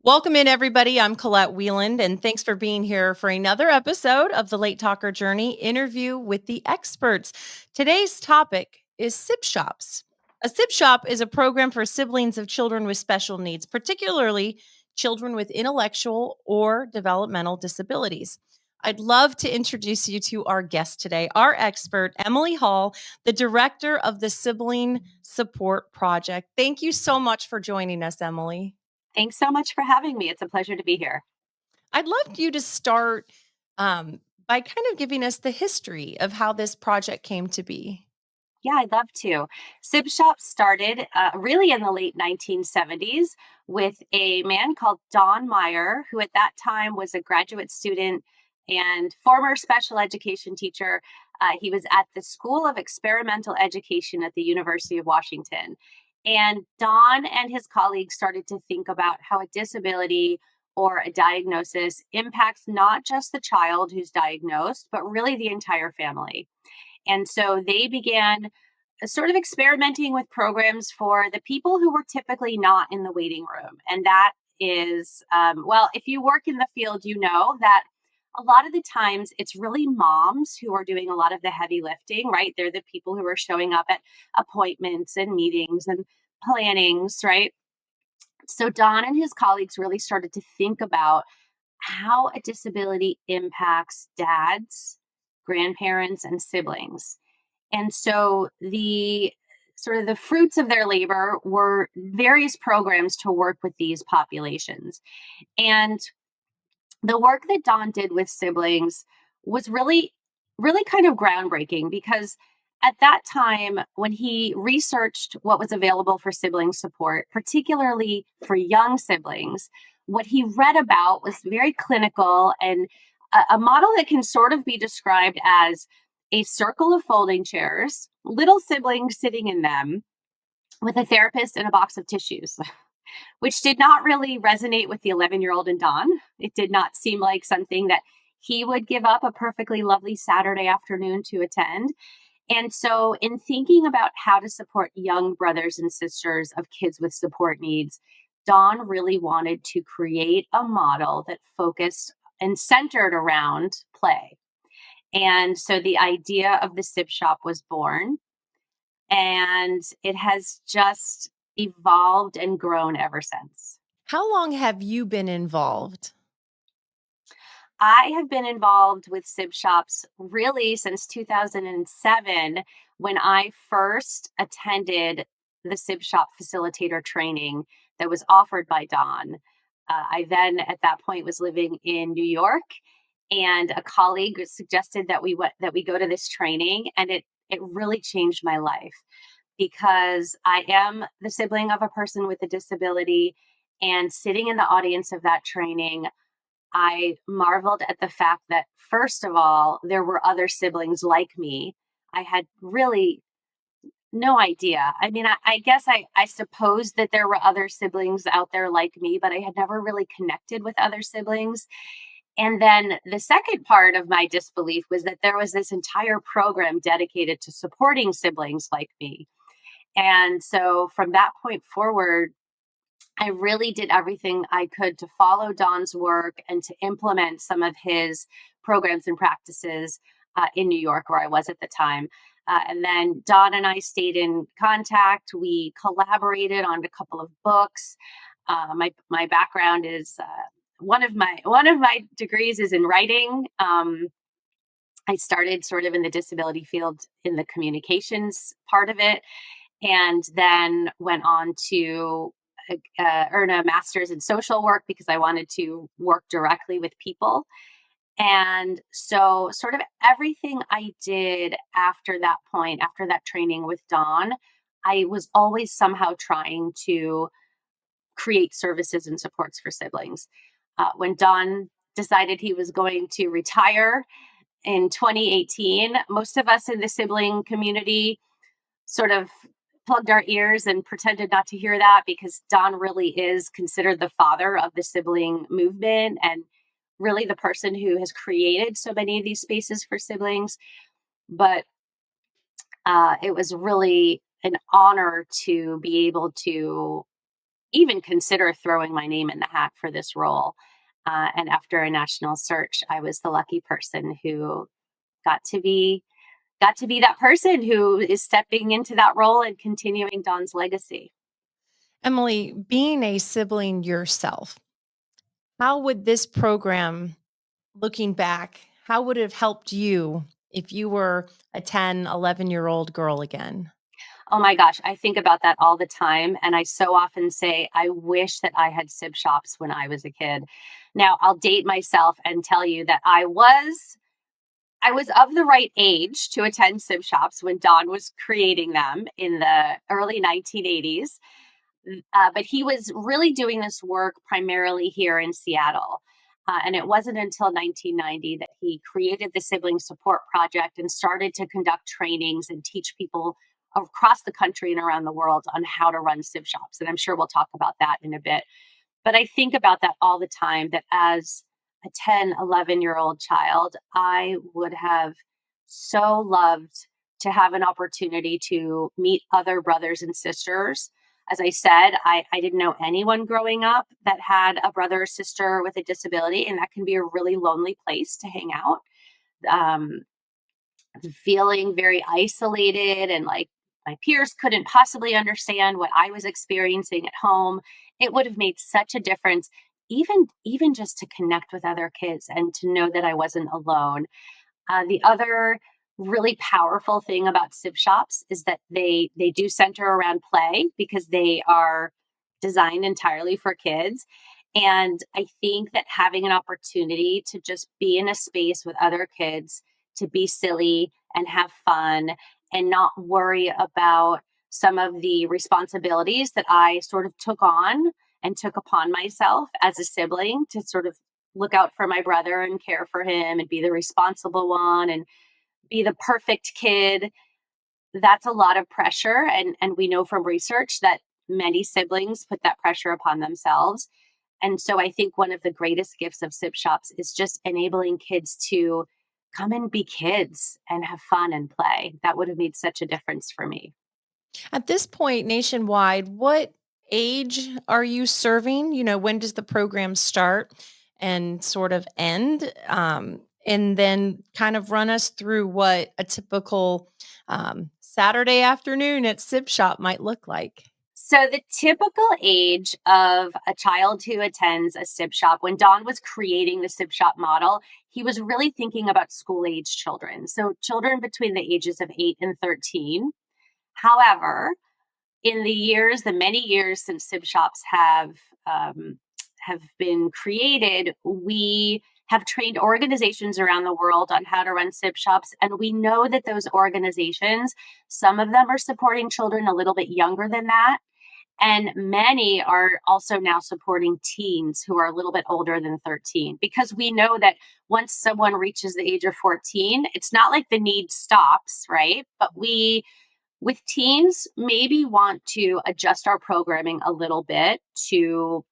Welcome in, everybody. I'm Colette Wieland, and thanks for being here for another episode of the Late Talker Journey interview with the experts. Today's topic is Sibshops. A Sib Shop is a program for siblings of children with special needs, particularly children with intellectual or developmental disabilities. I'd love to introduce you to our guest today, our expert, Emily Hall, the director of the Sibling Support Project. Thank you so much for joining us, Emily. Thanks so much for having me. It's a pleasure to be here. I'd love you to start by kind of giving us the history of how this project came to be. Yeah, I'd love to. Sibshops started really in the late 1970s with a man called Don Meyer, who at that time was a graduate student and former special education teacher. He was at the School of Experimental Education at the University of Washington. And Don and his colleagues started to think about how a disability or a diagnosis impacts not just the child who's diagnosed, but really the entire family. And so they began sort of experimenting with programs for the people who were typically not in the waiting room. And that is, well, if you work in the field, you know that a lot of the times it's really moms who are doing a lot of the heavy lifting, right? They're the people who are showing up at appointments and meetings and plannings, right? So Don and his colleagues really started to think about how a disability impacts dads, grandparents, and siblings. And so the sort of the fruits of their labor were various programs to work with these populations. And the work that Don did with siblings was really kind of groundbreaking because at that time, when he researched what was available for sibling support, particularly for young siblings, what he read about was very clinical and a model that can sort of be described as a circle of folding chairs, little siblings sitting in them with a therapist and a box of tissues, which did not really resonate with the 11-year-old in Don. It did not seem like something that he would give up a perfectly lovely Saturday afternoon to attend. And so, in thinking about how to support young brothers and sisters of kids with support needs, Don really wanted to create a model that focused and centered around play. And so the idea of the Sib Shop was born, and it has just evolved and grown ever since. How long have you been involved? I have been involved with Sib Shops really since 2007 when I first attended the Sib Shop facilitator training that was offered by Don. I then, at that point, was living in New York, and a colleague suggested that we go to this training, and it really changed my life because I am the sibling of a person with a disability, and sitting in the audience of that training, I marveled at the fact that, first of all, there were other siblings like me. I had really no idea. I mean, I guess I suppose that there were other siblings out there like me, but I had never really connected with other siblings. And then the second part of my disbelief was that there was this entire program dedicated to supporting siblings like me. And so from that point forward, I really did everything I could to follow Don's work and to implement some of his programs and practices in New York, where I was at the time. And then Don and I stayed in contact. We collaborated on a couple of books. My background is one of my degrees is in writing. I started sort of in the disability field in the communications part of it, and then went on to earn a master's in social work because I wanted to work directly with people. And so, sort of everything I did after that point, after that training with Don, I was always somehow trying to create services and supports for siblings. When Don decided he was going to retire in 2018, most of us in the sibling community sort of plugged our ears and pretended not to hear that because Don really is considered the father of the sibling movement and really the person who has created so many of these spaces for siblings. But it was really an honor to be able to even consider throwing my name in the hat for this role. And after a national search, I was the lucky person who got to be that person who is stepping into that role and continuing Don's legacy. Emily, being a sibling yourself, how would this program, looking back, how would it have helped you if you were a 10, 11-year-old girl again? Oh my gosh, I think about that all the time. And I so often say, I wish that I had Sibshops when I was a kid. Now, I'll date myself and tell you that I was of the right age to attend Sibshops when Don was creating them in the early 1980s. But he was really doing this work primarily here in Seattle. And it wasn't until 1990 that he created the Sibling Support Project and started to conduct trainings and teach people across the country and around the world on how to run Sibshops. And I'm sure we'll talk about that in a bit. But I think about that all the time, that as a 10, 11-year-old child, I would have so loved to have an opportunity to meet other brothers and sisters. As I said, I didn't know anyone growing up that had a brother or sister with a disability, and that can be a really lonely place to hang out. Um, Feeling very isolated and like my peers couldn't possibly understand what I was experiencing at home. It would have made such a difference, even just to connect with other kids and to know that I wasn't alone. The other really powerful thing about Sibshops is that they do center around play because they are designed entirely for kids. And I think that having an opportunity to just be in a space with other kids, to be silly and have fun and not worry about some of the responsibilities that I sort of took on and took upon myself as a sibling, to sort of look out for my brother and care for him and be the responsible one and be the perfect kid. That's a lot of pressure, and we know from research that many siblings put that pressure upon themselves. And so I think one of the greatest gifts of Sibshops is just enabling kids to come and be kids and have fun and play. That would have made such a difference for me. At this point, nationwide, what age are you serving? When does the program start and sort of end? And then kind of run us through what a typical Saturday afternoon at Sip Shop might look like. So the typical age of a child who attends a sip shop, when Don was creating the sip shop model, he was really thinking about school age children. So children between the ages of 8 and 13. However, in the many years since sip shops have been created, we have trained organizations around the world on how to run sip shops, and we know that those organizations, some of them are supporting children a little bit younger than that, and many are also now supporting teens who are a little bit older than 13, because we know that once someone reaches the age of 14, it's not like the need stops, right? But we, with teens, maybe want to adjust our programming a little bit to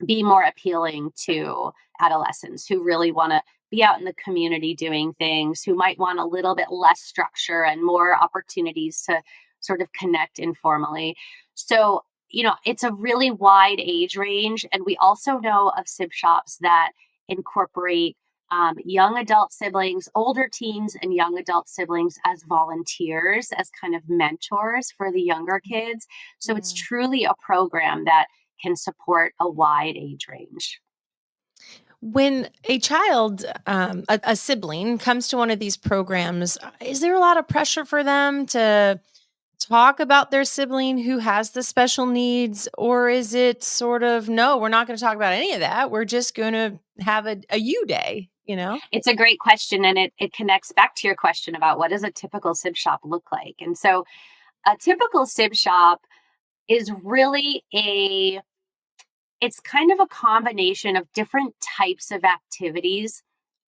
be more appealing to adolescents who really want to be out in the community doing things, who might want a little bit less structure and more opportunities to sort of connect informally. So, it's a really wide age range. And we also know of sib shops that incorporate young adult siblings, older teens, and young adult siblings as volunteers, as kind of mentors for the younger kids. So it's Mm. truly a program that can support a wide age range. When a child, a sibling, comes to one of these programs, is there a lot of pressure for them to talk about their sibling who has the special needs? Or is it sort of, no, we're not going to talk about any of that. We're just going to have a you day, you know? It's a great question, and it connects back to your question about what does a typical sib shop look like. And so a typical sib shop is really it's kind of a combination of different types of activities,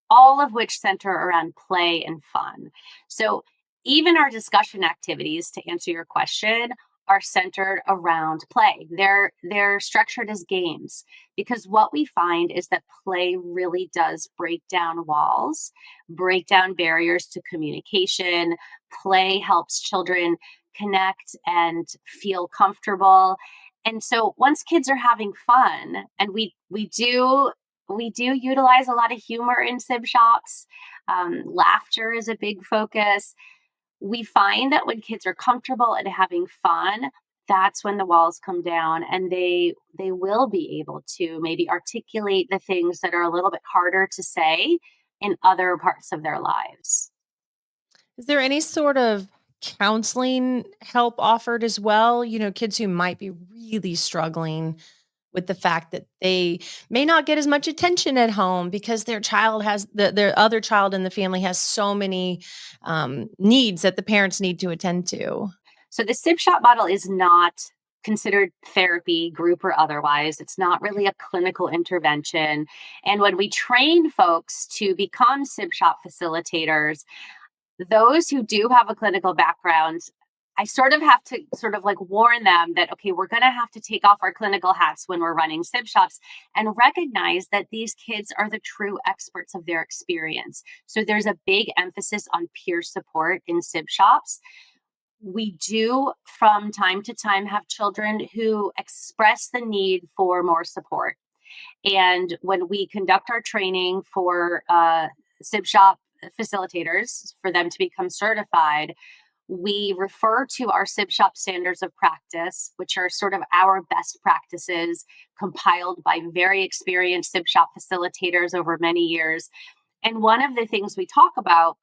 all of which center around play and fun. So, even our discussion activities, to answer your question, are centered around play. They're structured as games, because what we find is that play really does break down walls, break down barriers to communication. Play helps children connect and feel comfortable. And so once kids are having fun, and we do utilize a lot of humor in sib shops. Laughter is a big focus. We find that when kids are comfortable and having fun, that's when the walls come down, and they will be able to maybe articulate the things that are a little bit harder to say in other parts of their lives. Is there any sort of counseling help offered as well? Kids who might be really struggling with the fact that they may not get as much attention at home because their other child in the family has so many needs that the parents need to attend to. So the sib shop model is not considered therapy, group or otherwise. It's not really a clinical intervention. And when we train folks to become sib shop facilitators, those who do have a clinical background, I sort of have to sort of like warn them that, okay, we're going to have to take off our clinical hats when we're running sib shops and recognize that these kids are the true experts of their experience. So there's a big emphasis on peer support in sib shops. We do from time to time have children who express the need for more support. And when we conduct our training for sib shop facilitators for them to become certified, we refer to our sib shop standards of practice, which are sort of our best practices compiled by very experienced sib shop facilitators over many years. And one of the things we talk about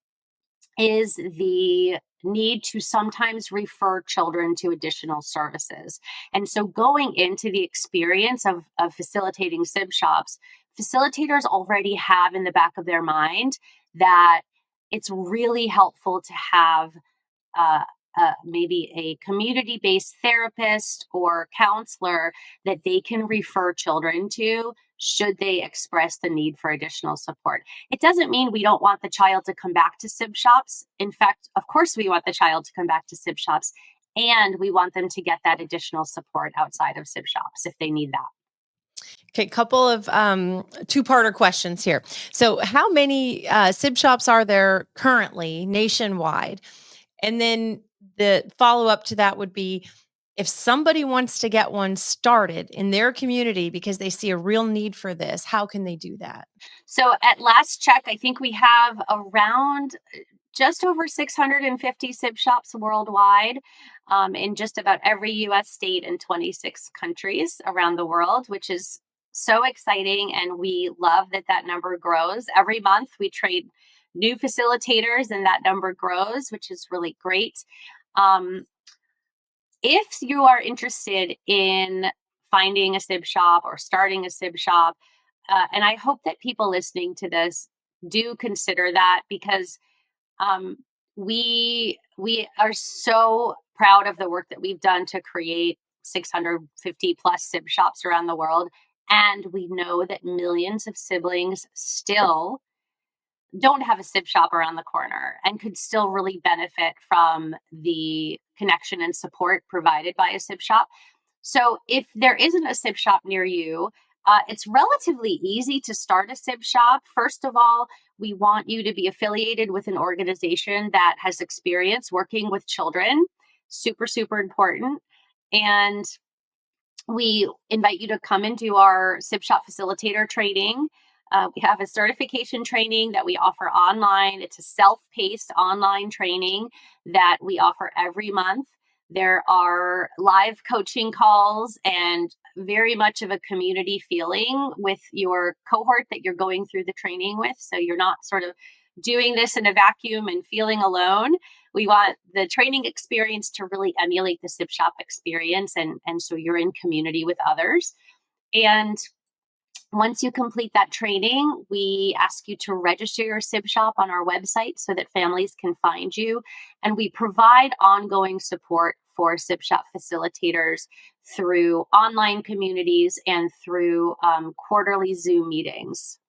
is the need to sometimes refer children to additional services. And so, going into the experience of facilitating sib shops, facilitators already have in the back of their mind that it's really helpful to have uh, maybe a community based therapist or counselor that they can refer children to should they express the need for additional support. It doesn't mean we don't want the child to come back to sib shops. In fact, of course, we want the child to come back to sib shops, and we want them to get that additional support outside of sib shops if they need that. Okay, couple of two-parter questions here. So, how many sib shops are there currently nationwide? And then the follow-up to that would be, if somebody wants to get one started in their community because they see a real need for this, how can they do that? So, at last check, I think we have around just over 650 sib shops worldwide, in just about every US state and 26 countries around the world, which is so exciting. And we love that that number grows. Every month we trade new facilitators and that number grows, which is really great. Um, if you are interested in finding a sib shop or starting a sib shop, and I hope that people listening to this do consider that, because um, we are so proud of the work that we've done to create 650 plus sib shops around the world, and we know that millions of siblings still don't have a sib shop around the corner and could still really benefit from the connection and support provided by a sib shop. So if there isn't a sib shop near you, it's relatively easy to start a sib shop. First of all, we want you to be affiliated with an organization that has experience working with children. Super, super important. And we invite you to come and do our sib shop facilitator training. We have a certification training that we offer online. It's a self-paced online training that we offer every month. There are live coaching calls and very much of a community feeling with your cohort that you're going through the training with. So you're not sort of doing this in a vacuum and feeling alone. We want the training experience to really emulate the sib shop experience, and so you're in community with others. And once you complete that training, we ask you to register your sib shop on our website so that families can find you. And we provide ongoing support for sib shop facilitators through online communities and through quarterly Zoom meetings.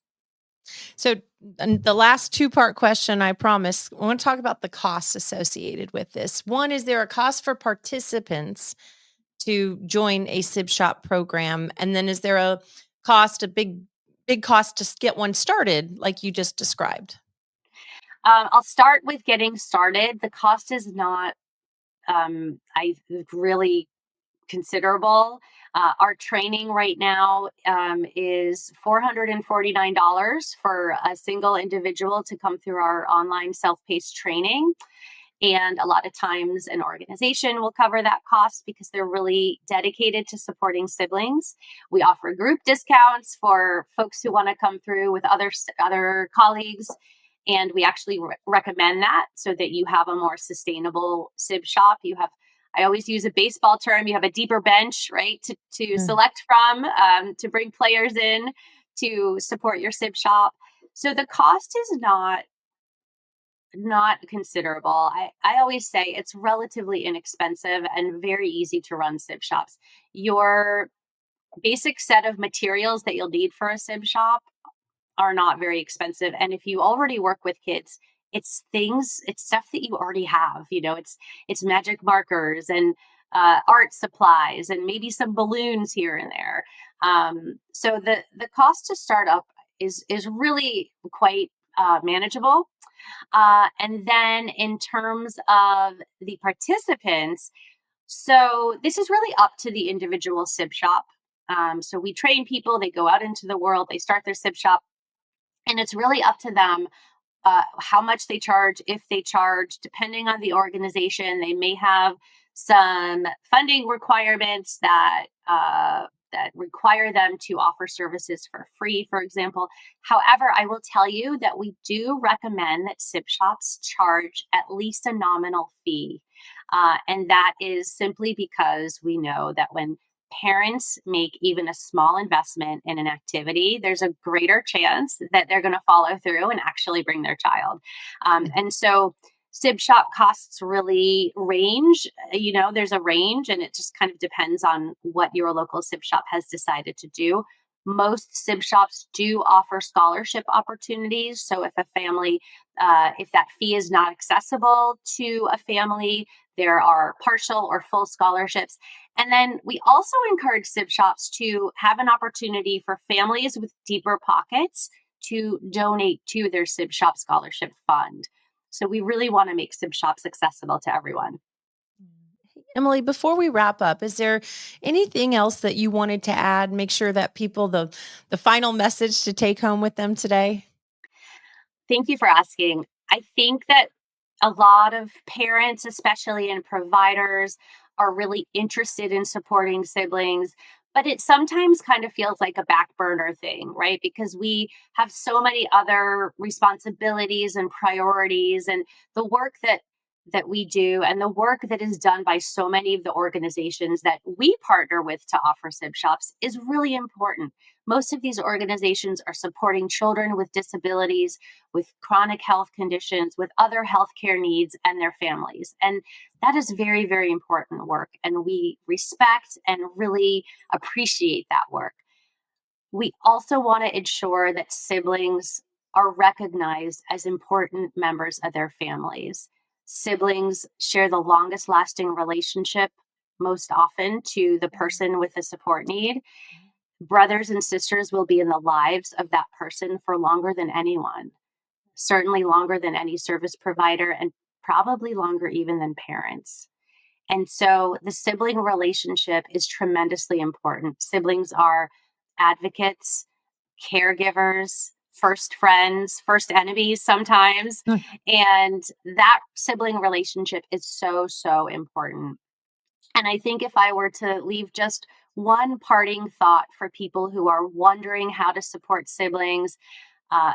So, and the last two-part question, I promise, I want to talk about the costs associated with this. One, is there a cost for participants to join a sib shop program? And then is there a big cost to get one started like you just described? I'll start with getting started. The cost is not, I really considerable. Our training right now is $449 for a single individual to come through our online self-paced training. And a lot of times, an organization will cover that cost because they're really dedicated to supporting siblings. We offer group discounts for folks who want to come through with other colleagues, and we actually recommend that so that you have a more sustainable sib shop. You have, I always use a baseball term, you have a deeper bench, right, to Mm. select from, to bring players in to support your sib shop. So the cost is not considerable. I always say it's relatively inexpensive and very easy to run sib shops. Your basic set of materials that you'll need for a sib shop are not very expensive. And if you already work with kids, it's stuff that you already have. It's magic markers and art supplies and maybe some balloons here and there. So the cost to start up is really quite manageable. And then in terms of the participants, so this is really up to the individual sib shop. So we train people, they go out into the world, they start their sib shop, and it's really up to them how much they charge, if they charge, depending on the organization. They may have some funding requirements that require them to offer services for free, for example. However, I will tell you that we do recommend that sib shops charge at least a nominal fee. And that is simply because we know that when parents make even a small investment in an activity, there's a greater chance that they're going to follow through and actually bring their child. And so sib shop costs really range. There's a range, and it just kind of depends on what your local sib shop has decided to do. Most sib shops do offer scholarship opportunities. So if that fee is not accessible to a family, there are partial or full scholarships. And then we also encourage sib shops to have an opportunity for families with deeper pockets to donate to their sib shop scholarship fund. So we really want to make sib shops accessible to everyone. Emily, before we wrap up, is there anything else that you wanted to add? Make sure that people the final message to take home with them today. Thank you for asking. I think that a lot of parents, especially and providers, are really interested in supporting siblings, but it sometimes kind of feels like a back burner thing, right? Because we have so many other responsibilities and priorities, and the work that we do and the work that is done by so many of the organizations that we partner with to offer sib shops is really important. Most of these organizations are supporting children with disabilities, with chronic health conditions, with other healthcare needs, and their families. And that is very, very important work. And we respect and really appreciate that work. We also want to ensure that siblings are recognized as important members of their families. Siblings share the longest lasting relationship most often to the person with a support need. Brothers and sisters will be in the lives of that person for longer than anyone, certainly longer than any service provider, and probably longer even than parents. And so the sibling relationship is tremendously important. Siblings are advocates, caregivers, first friends, first enemies sometimes. And that sibling relationship is so, so important. And I think if I were to leave just one parting thought for people who are wondering how to support siblings,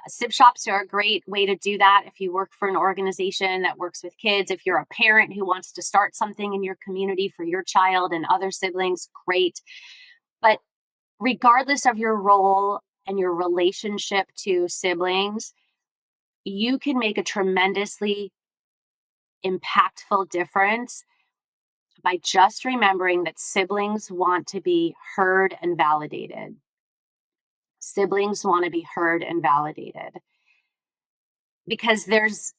sib shops are a great way to do that. If you work for an organization that works with kids, if you're a parent who wants to start something in your community for your child and other siblings, great. But regardless of your role and your relationship to siblings, you can make a tremendously impactful difference by just remembering that siblings want to be heard and validated. Siblings want to be heard and validated because there's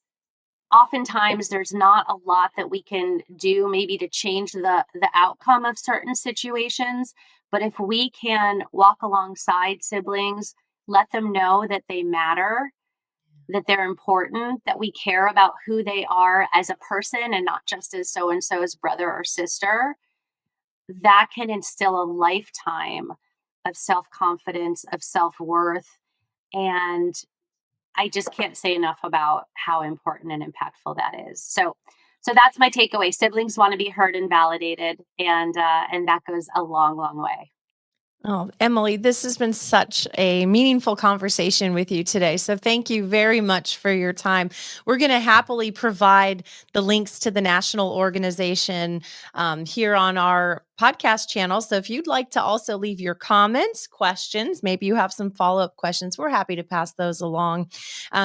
not a lot that we can do maybe to change the outcome of certain situations, but if we can walk alongside siblings, let them know that they matter, that they're important, that we care about who they are as a person and not just as so and so's brother or sister, that can instill a lifetime of self-confidence, of self-worth. And I just can't say enough about how important and impactful that is. So that's my takeaway. Siblings want to be heard and validated, and that goes a long, long way. Oh, Emily, this has been such a meaningful conversation with you today. So thank you very much for your time. We're going to happily provide the links to the national organization here on our podcast channel. So if you'd like to also leave your comments, questions, maybe you have some follow up questions, we're happy to pass those along.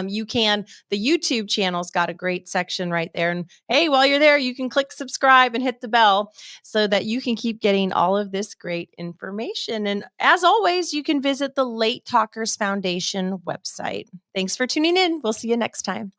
You can, the YouTube channel's got a great section right there. And hey, while you're there, you can click subscribe and hit the bell so that you can keep getting all of this great information. And as always, you can visit the Late Talkers Foundation website. Thanks for tuning in. We'll see you next time.